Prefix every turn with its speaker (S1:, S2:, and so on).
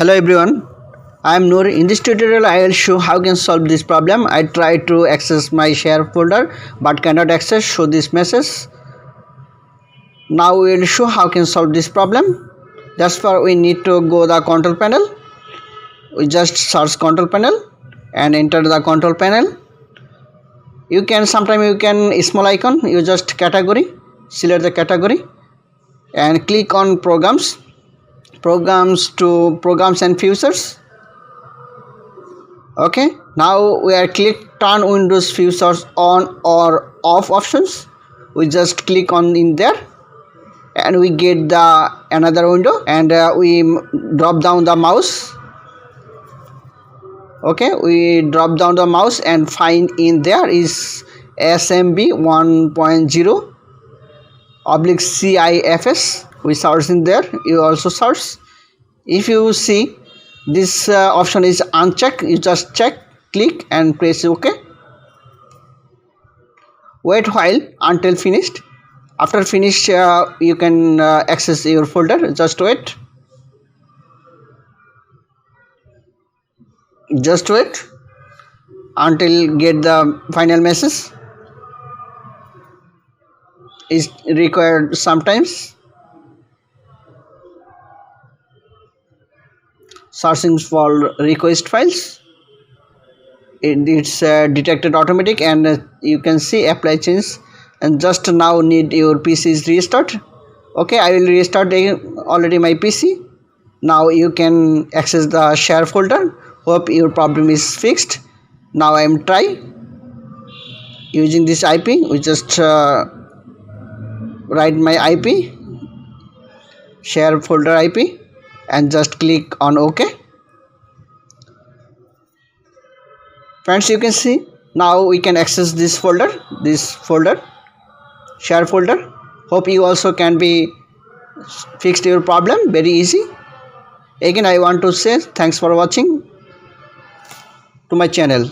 S1: Hello everyone, I am Noor. In this tutorial I will show how I can solve this problem. I try to access my share folder but cannot access, show this message. Now we will show how I can solve this problem. Just for we need to go the control panel. We just search control panel and enter the control panel. You can small icon, you just category, select the category and click on programs to programs and features. Okay, now we are turn Windows features on or off options. We just click on in there and we get the another window and we drop down the mouse. Okay, we drop down the mouse and find in there is SMB 1.0 oblique CIFS. We search in there, you also search. If you see this option is unchecked, you just check, click and press OK. Wait while until finished. After finish you can access your folder. Just wait until get the final message. Is required sometimes. Searching for request files, it's detected automatic and you can see apply change and just now need your PC is restart. Okay, I will restart already my PC. Now you can access the share folder. Hope your problem is fixed. Now I am try using this IP. We just write my IP, share folder IP and just click on OK. Friends, you can see now we can access this folder, share folder. Hope you also can be fixed your problem very easy. Again I want to say thanks for watching to my channel.